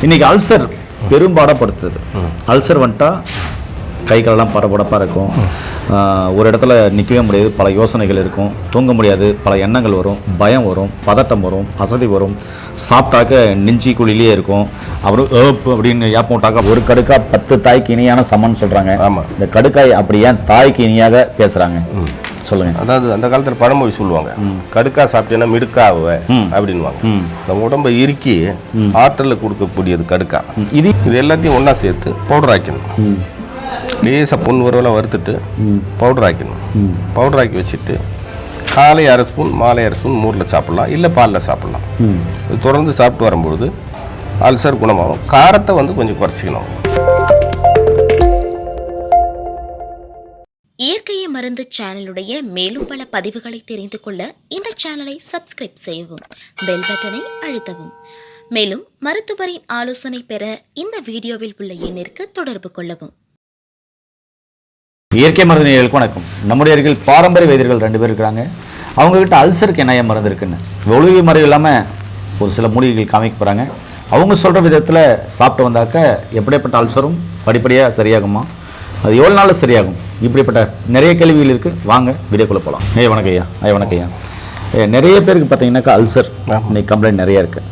இன்னைக்கு ulcer பெரும்பாடப்படுத்துது. Ulcer வந்துட்டா கை காலெல்லாம் படபடப்பாக இருக்கும், ஒரு இடத்துல நிற்கவே முடியாது, பல யோசனைகள் இருக்கும், தூங்க முடியாது, பல எண்ணங்கள் வரும், பயம் வரும், பதட்டம் வரும், அசதி வரும், சாப்பிட்டாக்க நெஞ்சி குழியிலே இருக்கும். அப்புறம் அப்படின்னு ஏப்ப விட்டாக்கா ஒரு கடுக்கா 10 தாய்க்கு இணையான சமன்னு சொல்கிறாங்க. ஆமாம், இந்த கடுக்காய் அப்படி ஏன் தாய்க்கு இணையாக பேசுகிறாங்க சொல்லுங்க. அதாவது அந்த காலத்தில் பழமொழி சொல்லுவாங்க, கடுக்கா சாப்பிட்டேன்னா மிடுக்காவ அப்படின்வாங்க. நம்ம உடம்பை இறுக்கி ஆற்றலை கொடுக்கக்கூடியது கடுக்கா. இது எல்லாத்தையும் ஒன்றா சேர்த்து பவுடர் ஆக்கணும். லேசாக பொன் வரவெல்லாம் வறுத்துட்டு பவுடர் ஆக்கணும். பவுடர் ஆக்கி வச்சுட்டு காலை 1/2 ஸ்பூன் மாலை 1/2 ஸ்பூன் மோரில் சாப்பிட்லாம், இல்லை பாலில் சாப்பிட்லாம். தொடர்ந்து சாப்பிட்டு வரும்பொழுது அல்சர் குணமாகும். காரத்தை கொஞ்சம் குறைச்சிக்கணும். இயற்கையை மருந்து சேனலுடைய மேலும் பல பதிவுகளை தெரிந்து கொள்ள இந்த சேனலை சப்ஸ்கிரைப் செய்யவும், பெல் பட்டனை அழுத்தவும். மேலும் மருத்துவரின் ஆலோசனை பெற இந்த வீடியோவில் உள்ள எண்ணிற்கு தொடர்பு கொள்ளவும். இயற்கை மருந்து நேயர்களுக்கு வணக்கம். நம்முடைய அருகில் பாரம்பரிய வைத்தியர்கள் 2 பேர் இருக்கிறாங்க. அவங்ககிட்ட அல்சருக்கு என்ன மருந்து இருக்குன்னு ஒழுங்கு முறை இல்லாமல் ஒரு சில மூலிகைகள் காமிக்க போகிறாங்க. அவங்க சொல்கிற விதத்தில் சாப்பிட்டு வந்தாக்க எப்படிப்பட்ட அல்சரும் படிப்படியாக சரியாகுமா, அது எவ்வளோ நாளில் சரியாகும், இப்படிப்பட்ட நிறைய கேள்விகள் இருக்குது. வாங்க வீடியோக்குள்ளே போகலாம். வணக்கம் ஐயா. வணக்கம் ஐயா. நிறைய பேருக்கு பார்த்தீங்கன்னாக்கா அல்சர் இன்னைக்கு கம்ப்ளைண்ட் நிறையா இருக்குது.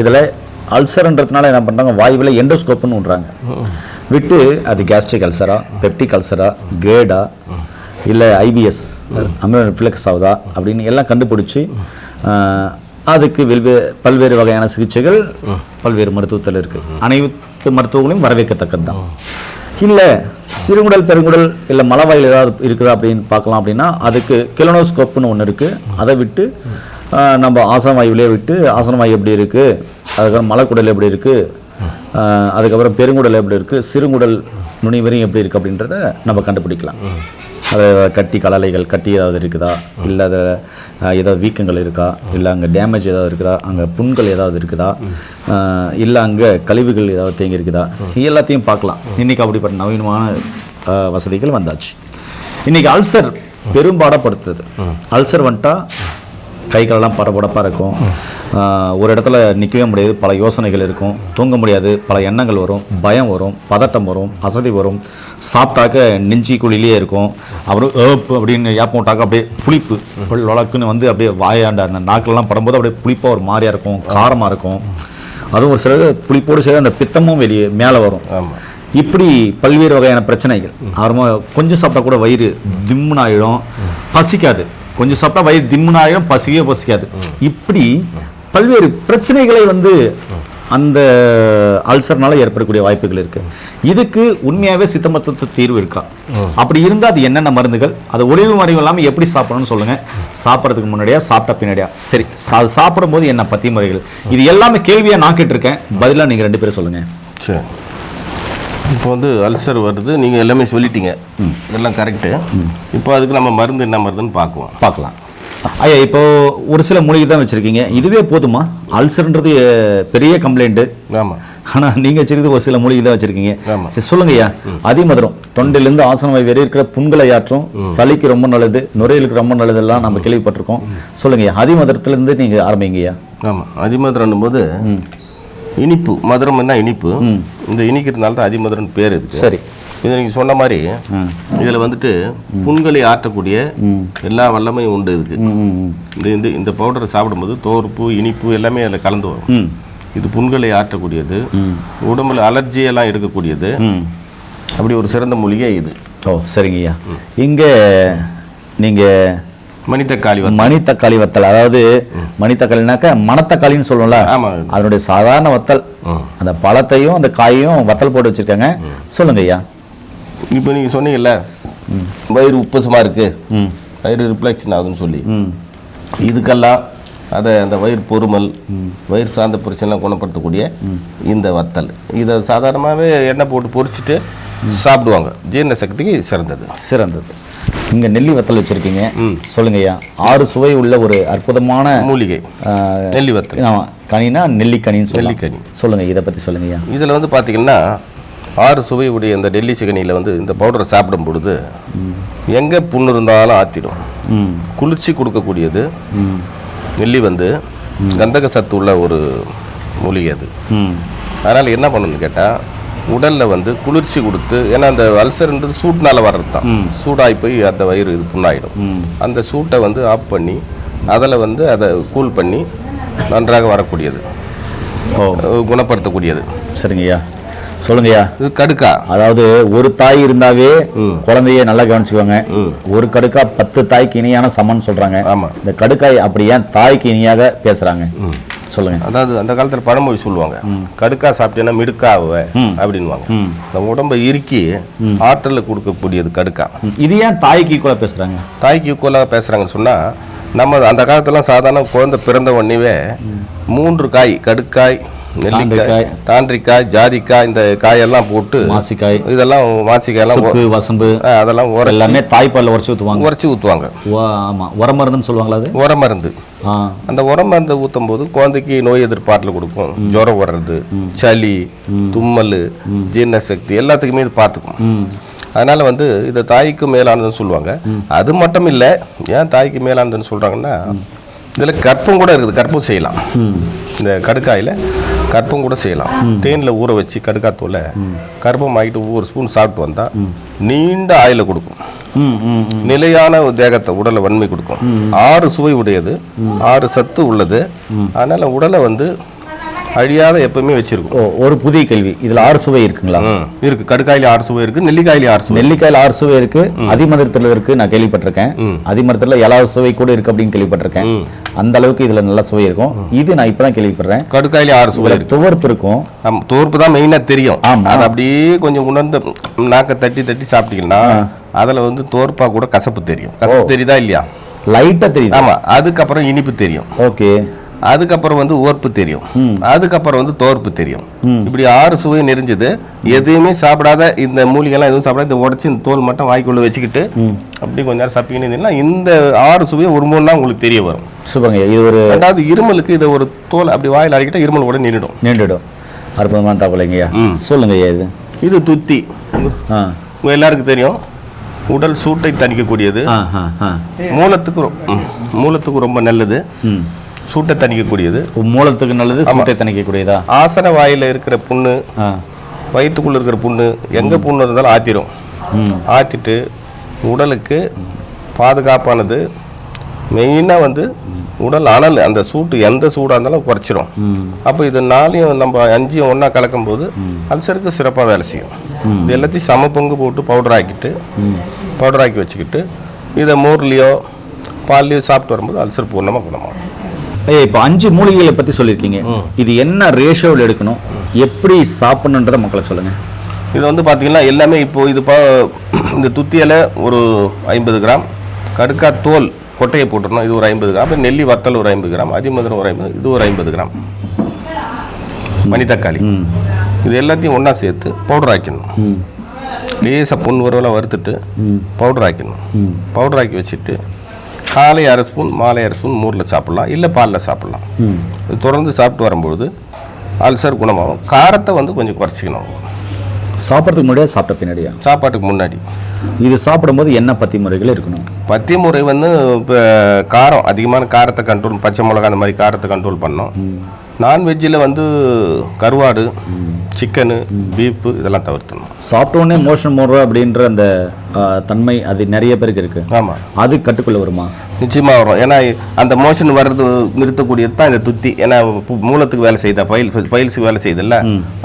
இதில் அல்சர்ன்றதுனால என்ன பண்ணுறாங்க, வாயுவில் எண்டோஸ்கோப்புன்னு விட்றாங்க. விட்டு அது கேஸ்ட்ரிக் அல்சரா, பெப்டிக் அல்சரா, கேடா, இல்லை ஐபிஎஸ் அமினோ ரிஃப்ளெக்ஸ் ஆகுதா அப்படின்னு எல்லாம் கண்டுபிடிச்சி அதுக்கு பல்வேறு வகையான சிகிச்சைகள் பல்வேறு மருத்துவத்தில் இருக்குது. அனைத்து மருத்துவங்களையும் வரவேற்கத்தக்கது தான். இல்லை சிறுகுடல் பெருங்குடல் இல்லை மலவாயில் ஏதாவது இருக்குதா அப்படின்னு பார்க்கலாம். அப்படின்னா அதுக்கு கெலனோஸ்கோப்னு ஒன்று இருக்குது. அதை விட்டு நம்ம ஆசன வாயுவிலே விட்டு ஆசன வாயு எப்படி இருக்குது, அதுக்கப்புறம் மலக்குடல் எப்படி இருக்குது, அதுக்கப்புறம் பெருங்குடல் எப்படி இருக்குது, சிறுங்குடல் நுனி வரையும் எப்படி இருக்குது அப்படின்றத நம்ம கண்டுபிடிக்கலாம். அது கட்டி கலலைகள் கட்டி ஏதாவது இருக்குதா, இல்லை அதில் ஏதாவது வீக்கங்கள் இருக்கா, இல்லை அங்கே டேமேஜ் ஏதாவது இருக்குதா, அங்கே புண்கள் ஏதாவது இருக்குதா, இல்லை அங்கே கழிவுகள் ஏதாவது தேங்கி இருக்குதா, எல்லாத்தையும் பார்க்கலாம். இன்றைக்கி அப்படிப்பட்ட நவீனமான வசதிகள் வந்தாச்சு. இன்றைக்கி அல்சர் பெரும்பாடப்படுத்துது. அல்சர் வந்துட்டா கை காலெல்லாம் படபடப்பாக இருக்கும், ஒரு இடத்துல நிற்கவே முடியாது, பல யோசனைகள் இருக்கும், தூங்க முடியாது, பல எண்ணங்கள் வரும், பயம் வரும், பதட்டம் வரும், அசதி வரும், சாப்பிட்டாக்க நெஞ்சி குழியிலே இருக்கும். அப்புறம் அப்படின்னு ஏப்ப விட்டாக்க அப்படியே புளிப்பு வழக்குன்னு அப்படியே வாயாண்ட அந்த நாக்கிலலாம் படும்போது அப்படியே புளிப்பாக ஒரு மாதிரியாக இருக்கும், காரமாக இருக்கும். அதுவும் ஒரு சில புளிப்போடு சேர்த்து அந்த பித்தமும் வெளியே மேலே வரும். இப்படி பல்வேறு வகையான பிரச்சனைகள். அப்புறமா கொஞ்சம் சாப்பிட்டா கூட வயிறு திம்முன்னு ஆகிடும், பசிக்காது. கொஞ்சம் சாப்பிட்டா வயிறு திம்முன்னு ஆகிடும், பசிக்காது. இப்படி பல்வேறு பிரச்சனைகளை அந்த அல்சர்னால ஏற்படக்கூடிய வாய்ப்புகள் இருக்கு. இதுக்கு உண்மையாகவே சித்த மருத்துவ தீர்வு இருக்கா? அப்படி இருந்தால் அது என்னென்ன மருந்துகள், அது ஒளிவு மறைவு இல்லாமல் எப்படி சாப்பிடணும்னு சொல்லுங்க. சாப்பிட்றதுக்கு முன்னாடியா சாப்பிட்ட பின்னாடியா? சரி, அது சாப்பிடும்போது என்ன பத்தி முறைகள், இது எல்லாமே கேள்வியாக நான் கேட்டிருக்கேன். பதிலாக நீங்கள் 2 பேரும் சொல்லுங்க. சரி, இப்போ அல்சர் வருது, நீங்கள் எல்லாமே சொல்லிட்டீங்க, இதெல்லாம் கரெக்டு. இப்போ அதுக்கு நம்ம மருந்து என்ன மருந்துன்னு பார்க்கலாம். ஐயா, இப்போ ஒரு சில மூலிகை தான் வச்சுருக்கீங்க, இதுவே போதுமா? அல்சர்ன்றது பெரிய கம்ப்ளைண்ட்டு. ஆமாம், ஆனால் நீங்கள் வச்சுருக்கிறது ஒரு சில மூலிகை தான் வச்சுருக்கீங்க. சரி சொல்லுங்க ஐயா. அதிமதுரம் தொண்டிலிருந்து ஆசனவாய் வரை இருக்கிற புண்களை ஆற்றும், சளிக்கு ரொம்ப நல்லது, நுரையீரலுக்கு ரொம்ப நல்லதெல்லாம் நம்ம கேள்விப்பட்டிருக்கோம். சொல்லுங்க ஐயா, அதிமதுரத்துலேருந்து நீங்கள் ஆரம்பிங்க ஐயா. ஆமாம், அதிமதுரன்னும் போது இனிப்பு, மதுரம் என்ன இனிப்பு, இந்த இனிக்கிறதுனால தான் அதிமதுரன் பேர் இருக்கு. சரி, இது நீங்கள் சொன்ன மாதிரி இதில் புண்களை ஆற்றக்கூடிய எல்லா வல்லமையும் உண்டு இருக்கு. இந்த பவுடரை சாப்பிடும்போது தோற்பு இனிப்பு எல்லாமே அதில் கலந்து வரும். இது புண்களை ஆற்றக்கூடியது, உடம்புல அலர்ஜியெல்லாம் எடுக்கக்கூடியது. அப்படி ஒரு சிறந்த மூலிகை இது. ஓ சரிங்க ஐயா. இங்கே நீங்கள் மணித்தக்காளி வத்தல், அதாவது மணித்தக்காளினாக்க மணத்தக்காளின்னு சொல்லுவோம்ல, அதனுடைய சாதாரண வத்தல், அந்த பழத்தையும் அந்த காயையும் வத்தல் போட்டு வச்சிருக்காங்க. சொல்லுங்க ஐயா. இப்போ நீங்கள் சொன்னீங்கல்ல, வயிறு உப்பசமாக இருக்கு, வயிறு ரிஃப்ளெக்ஷன் ஆகுதுன்னு சொல்லி, இதுக்கெல்லாம் அந்த வயிறு பொறுமல், வயிறு சார்ந்த பிரச்சனை குணப்படுத்தக்கூடிய இந்த வத்தல், இதை சாதாரணமாகவே எண்ணெய் போட்டு பொரிச்சிட்டு சாப்பிடுவாங்க. ஜீரண சக்திக்கு சிறந்தது. இங்கே நெல்லி வத்தல் வச்சுருக்கீங்க. சொல்லுங்க ஐயா. 6 சுவை உள்ள ஒரு அற்புதமான மூலிகை நெல்லி வத்தல். ஆமாம், கனினா நெல்லிக்கனின்னு நெல்லிக்கனி. சொல்லுங்கள், இதை பற்றி சொல்லுங்க ஐயா. இதில் பார்த்தீங்கன்னா 6 சுவை உடைய இந்த நெல்லி சிகனியில் இந்த பவுடரை சாப்பிடும் பொழுது எங்கே புண்ணு இருந்தாலும் ஆற்றிடும். குளிர்ச்சி கொடுக்கக்கூடியது. நெல்லி கந்தக சத்து உள்ள ஒரு மூலிகை. அது அதனால் என்ன பண்ணணும்னு கேட்டால் உடலில் வந்து குளிர்ச்சி கொடுத்து, ஏன்னா அந்த அல்சர்ன்றது சூட்னால வர்றது தான், சூடாகி போய் அந்த வயிறு இது புண்ணாயிடும். அந்த சூட்டை வந்து ஆஃப் பண்ணி அதில் வந்து அதை கூல் பண்ணி நன்றாக வரக்கூடியது, குணப்படுத்தக்கூடியது. சரிங்கய்யா, சொல்லுங்கய்யா. இது கடுக்கா, அதாவது ஒரு தாய் இருந்தாவே குழந்தைய நல்லா கவனிச்சுக்குவாங்க. ஒரு கடுக்கா 10 தாய்க்கு இணையான சமன்னு சொல்றாங்க. ஆமா, இந்த கடுக்காய் அப்படி ஏன் தாய்க்கு இணையாக பேசுறாங்க? சொல்லுங்க. அதாவது அந்த காலத்தில் பழமொழி சொல்லுவாங்க, கடுக்கா சாப்பிட்டேன்னா மிடுக்காவ அப்படின்வாங்க. இந்த உடம்பை இறுக்கி ஆற்றலை கொடுக்கக்கூடியது கடுக்கா. இது ஏன் தாய்க்கு ஈக்குவலாக பேசுறாங்க? தாய்க்கு ஈக்குவலாக பேசுறாங்கன்னு சொன்னா, நம்ம அந்த காலத்துலாம் சாதாரண குழந்தை பிறந்த உடனே 3 காய், கடுக்காய், நெல்லிக்காய், தாண்டிக்காய், ஜாதிக்காய், இந்த காயெல்லாம் போட்டு, மாசிக்காய், இதெல்லாம் மாசிக்காயெல்லாம், வசம்பு, அதெல்லாம் எல்லாமே தாய்ப்பாலில் உரைச்சி ஊற்றுவாங்க. ஆமா, உரமருந்துன்னு சொல்லுவாங்களா? அது உரமருந்து. அந்த உரமருந்து ஊற்றும் போது குழந்தைக்கு நோய் எதிர்ப்பாற்றல் கொடுக்கும், ஜுரம் வர்றது, சளி, தும்மல், ஜீரண சக்தி எல்லாத்துக்குமே இது பார்த்துக்கும். அதனால வந்து இதை தாய்க்கு மேலானதுன்னு சொல்லுவாங்க. அது மட்டும் இல்லை, ஏன் தாய்க்கு மேலானதுன்னு சொல்றாங்கன்னா, இதில் கற்பம் கூட இருக்குது, கற்பம் செய்யலாம். இந்த கடுக்காயில் கற்பம் கூட செய்யலாம். தேனில் ஊற வச்சு கடுக்காத்தூளை கற்பம் ஆகிட்டு 1 ஸ்பூன் சாப்பிட்டு வந்தால் நீண்ட ஆயில கொடுக்கும், நிலையான தேகத்தை, உடலை வன்மை கொடுக்கும். 6 சுவை உடையது, 6 சத்து உள்ளது. அதனால உடலை வந்து அழியாத எப்பவுமே வச்சிருக்கும். ஒரு புதிய கேள்வி, இதுல 6 சுவை இருக்குங்களா? இருக்கு. கடுக்காயில 6 சுவை இருக்கு, நெல்லிக்காயில 6 சுவை. நெல்லிக்காயில 6 சுவை இருக்கு, அதிமதுரத்துல இருக்கு, நான் கேள்விப்பட்டிருக்கேன். அதிமதுரத்துல 7வது சுவை கூட இருக்கு அப்படின்னு கேள்விப்பட்டிருக்கேன். அந்த அளவுக்கு இதுல நல்ல சுவை இருக்கும். இது நான் இப்பதான் கேள்விப்படுறேன். கடுக்காயில 6 சுவை இருக்கு. துவர்ப்பு இருக்கும். துவர்ப்பு தான் மெயினா தெரியும். அது அப்படியே கொஞ்சம் உணர்ந்து நாக்க தட்டி தட்டி சாப்பிட்டீங்கன்னா அதுல வந்து துவர்ப்பா கூட கசப்பு தெரியும். கசப்பு தெரியுதா இல்லையா? லைட்டா தெரியும். ஆமா. அதுக்கப்புறம் இனிப்பு தெரியும். ஓகே. அதுக்கப்புறம் வந்து உவர்ப்பு தெரியும். அதுக்கப்புறம் வந்து தோர்ப்பு தெரியும். இப்படி 6 சுவை நெறிஞ்சது. எதையுமே சாப்பிடாத, இந்த மூலிகைலாம் எதுவும் சாப்பிடாத, இந்த உடச்சி இந்த தோல் மட்டும் வாய்க்குள்ள வச்சுக்கிட்டு அப்படி கொஞ்ச நேரம் சாப்பிட்டீங்கன்னா இந்த 6 சுவையை ஒரு 3 நாள் உங்களுக்கு தெரிய வரும். சூப்பருங்க. இது ஒரு 2வது இருமலுக்கு இதை ஒரு தோல் அப்படி வாயில் அடிக்கிட்டா இருமல் கூட நின்றுடும். அற்புதமான தகவலைங்கய்யா. சொல்லுங்க ஐயா. இது துத்தி உங்க எல்லாருக்கும் தெரியும். உடல் சூட்டை தணிக்கக்கூடியது, மூலத்துக்கு ரொம்ப நல்லது, சூட்டை தணிக்கக்கூடியது. மூலத்துக்கு நல்லது, சூட்டை தணிக்கக்கூடியதா? ஆசன வாயில இருக்கிற புண்ணு, வயிற்றுக்குள்ள இருக்கிற புண்ணு, எங்க புண்ணு இருந்தாலும் ஆத்திரும். ஆத்திட்டு உடலுக்கு பாதுகாப்பானது. மெயினா வந்து உடல் அனல், அந்த சூட்டு எந்த சூடாக இருந்தாலும் குறைச்சிரும். அப்போ இது 4யும் நம்ம 5யும் ஒன்றா கலக்கும் போது அல்சருக்கு சிறப்பாக வேலை செய்யும். இது எல்லாத்தையும் சம பங்கு போட்டு பவுடர் ஆக்கி வச்சுக்கிட்டு இதை மோர்லேயோ பால்லையோ சாப்பிட்டு வரும்போது அல்சர் பூர்ணமாக குணமாகும். இப்போ 5 மூலிகைகளை பற்றி சொல்லியிருக்கீங்க. இது என்ன ரேஷியோவில் எடுக்கணும், எப்படி சாப்பிடணுன்றதை மக்களுக்கு சொல்லுங்கள். இது வந்து பார்த்தீங்கன்னா எல்லாமே இப்போது இந்த துத்தியில் ஒரு 50 கிராம், கடுக்கா தோல் கொட்டையை போட்டுடணும், இது ஒரு 50 கிராம், நெல்லி வத்தல் ஒரு 50 கிராம், அதிமதுரம் ஒரு 50, இது ஒரு 50 கிராம், மணித்தக்காளி, இது எல்லாத்தையும் ஒன்றா சேர்த்து பவுடர் ஆக்கிடணும். லேசாக பொன் உறவெல்லாம் வறுத்துட்டு பவுடர் ஆக்கிடணும். பவுடர் ஆக்கி வச்சுட்டு காலை 1/2 ஸ்பூன், மாலை 1/2 ஸ்பூன் மோரில் சாப்பிட்லாம், இல்லை பாலில் சாப்பிட்லாம். இது தொடர்ந்து சாப்பிட்டு வரும்பொழுது அல்சர் குணமாகும். காரத்தை வந்து கொஞ்சம் குறைச்சிக்கணும். சாப்பிட்றதுக்கு முன்னாடியா சாப்பிட்ட பின்னாடியா? சாப்பாட்டுக்கு முன்னாடி. இது சாப்பிடும்போது என்ன பத்தி முறைகள் இருக்கணும்? பத்திய முறை வந்து இப்போ காரம், அதிகமான காரத்தை கண்ட்ரோல், பச்சை மிளகா அந்த மாதிரி காரத்தை கண்ட்ரோல் பண்ணோம். நான்வெஜ்ஜில் வந்து கருவாடு, சிக்கனு, பீஃபு இதெல்லாம் தவிர்த்தணும். சாப்பிட்ட உடனே மோஷன் போடுற அப்படின்ற அந்த தன்மை அது நிறைய பேருக்கு இருக்கு. ஆமாம், அது கட்டுக்குள்ள வருமா? நிச்சயமாக வரும். ஏன்னா அந்த மோஷன் வர்றது நிறுத்தக்கூடியது தான் இந்த துத்தி. ஏன்னா மூலத்துக்கு வேலை செய்தா, பைல்ஸுக்கு வேலை செய்யுதுல்ல,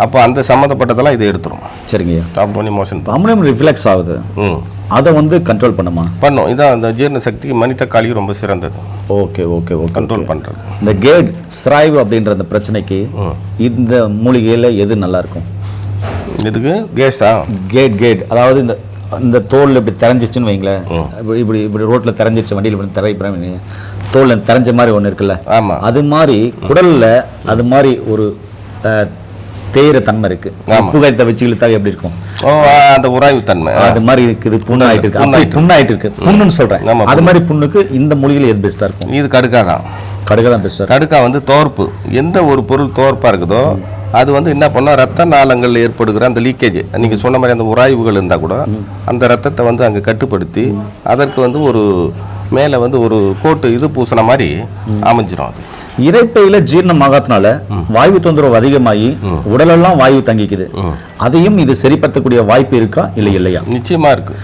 அப்போ அந்த சம்மந்தப்பட்டதெல்லாம் இதை எடுத்துரும். சரிங்க. சாப்பிட்டோன்னே மோஷன் அம்மோனியம் ரிஃப்ளெக்ஸ் ஆகுது, அதை வந்து கண்ட்ரோல் பண்ணும். இதான் அந்த ஜீரண சக்திக்கு மணித்தக்காளி ரொம்ப சிறந்தது. Okay okay okay. கண்ட்ரோல் பண்ணுறது. இந்த கேட் ஸ்ராய்வு அப்படின்ற அந்த பிரச்சனைக்கு இந்த மூலிகையில் எது நல்லா இருக்கும்? இதுக்கு கேஸா? கேட் அதாவது இந்த தோல் இப்படி தெரிஞ்சிச்சுன்னு வைங்களேன், இப்படி இப்படி ரோட்டில் தெரிஞ்சிச்சு, வண்டியில் இப்படி திரைப்பட தோல் தெரிஞ்ச மாதிரி ஒன்று இருக்குல்ல, ஆமாம், அது மாதிரி குடலில் அது மாதிரி ஒரு தேயிற தன்மை இருக்கு. புகைத்தை வச்சு இழுத்தா எப்படி இருக்கும்? அந்த உராய்வு தன்மை அது மாதிரி இருக்குது. புண்ணாயிட்டு இருக்கு, புண்ணுன்னு சொல்றேன். அது மாதிரி புண்ணுக்கு இந்த மூலிகையில் எது பெஸ்டா இருக்கும்? இது கடுக்கா தான் பெஸ்டா. கடுக்கா வந்து தோர்ப்பு, எந்த ஒரு பொருள் தோர்ப்பா இருக்குதோ அது வந்து என்ன பண்ணா, ரத்த நாளங்கள் ஏற்படுகிற அந்த லீக்கேஜ், நீங்க சொன்ன மாதிரி அந்த உராய்வுகள் இருந்தால் கூட அந்த ரத்தத்தை வந்து அங்கே கட்டுப்படுத்தி அதற்கு வந்து ஒரு மேலே வந்து ஒரு கோட்டு இது பூசின மாதிரி அமைஞ்சிரும். அது இரைப்பையில ஜீரணம் ஆகாதனால வாயு தொந்தரவு அதிகமாகி உடலெல்லாம் வாயு தங்கிக்குது. அதையும் இது சரிப்படுத்தக்கூடிய வாய்ப்பு இருக்கா இல்லை இல்லையா? நிச்சயமா இருக்கு.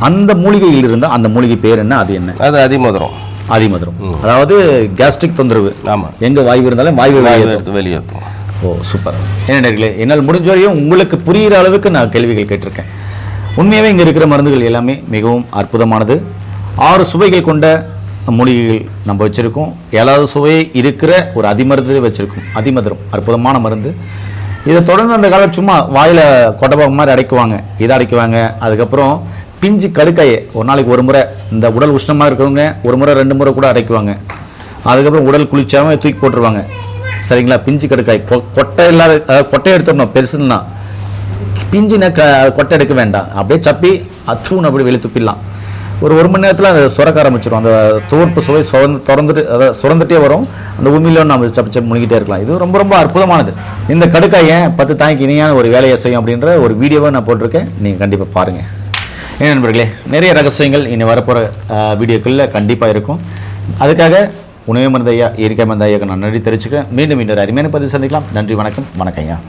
அந்த மூலிகையில் இருந்தால் அந்த மூலிகை பேர் என்ன? அது என்ன? அது அதிமதுரம். அதிமதுரம் அதாவது கேஸ்ட்ரிக் தொந்தரவு. ஆமாம், எங்க வாயு இருந்தாலும் வாயு எடுத்து வெளியேற்றும். ஓ சூப்பர். என்ன என்னால் முடிஞ்ச வரையும் உங்களுக்கு புரிகிற அளவுக்கு நான் கேள்விகள் கேட்டிருக்கேன். உண்மையாகவே இங்கே இருக்கிற மருந்துகள் எல்லாமே மிகவும் அற்புதமானது. 6 சுவைகள் கொண்ட மூலிகைகள் நம்ம வச்சுருக்கோம். 7வது சுவை இருக்கிற ஒரு அதிமருந்து வச்சுருக்கோம். அதிமதுரம் அற்புதமான மருந்து. இதை தொடர்ந்து அந்த காலம் சும்மா வாயில் கொட்டை மாதிரி அடைக்குவாங்க, இதை அடைக்குவாங்க. அதுக்கப்புறம் பிஞ்சு கடுக்காயை ஒரு நாளைக்கு ஒரு முறை, இந்த உடல் உஷ்ணமாக இருக்கிறவங்க ஒரு முறை 2 முறை கூட அடைக்குவாங்க. அதுக்கப்புறம் உடல் குளிச்சாமல் தூக்கி போட்டுருவாங்க. சரிங்களா? பிஞ்சு கடுக்காய் கொட்டை இல்லாத, அதாவது கொட்டை எடுத்துடணும். பெருசுன்னா பிஞ்சின கொட்டை எடுக்க வேண்டாம். அப்படியே சப்பி அத்தூன்னு அப்படி வெளியே துப்பிடலாம். ஒரு மணி நேரத்தில் அதை சுரக்க ஆரம்பிச்சிடும். அந்த துவர்ப்பு சுவை திறந்துட்டு அதை சுரந்துட்டே வரும். அந்த உண்மையில நம்ம சப்பி முழுகிட்டே இருக்கலாம். இது ரொம்ப ரொம்ப அற்புதமானது. இந்த கடுக்காயை 10 தாய்க்கு இணையான ஒரு வேலையை செய்யும் அப்படின்ற ஒரு வீடியோவை நான் போட்டிருக்கேன். நீங்கள் கண்டிப்பாக பாருங்கள். ஏன் நண்பர்களே, நிறைய ரகசியங்கள் இனி வரப்போகிற வீடியோக்களில் கண்டிப்பாக இருக்கும். அதுக்காக உணவு மருந்து ஐயா, இயற்கை மருந்து ஐயாவுக்கு நான் நன்றி தெரிவிச்சுக்கிறேன். மீண்டும் இன்னொரு அருமையான பதிவு சந்திக்கலாம். நன்றி, வணக்கம். வணக்கம் ஐயா.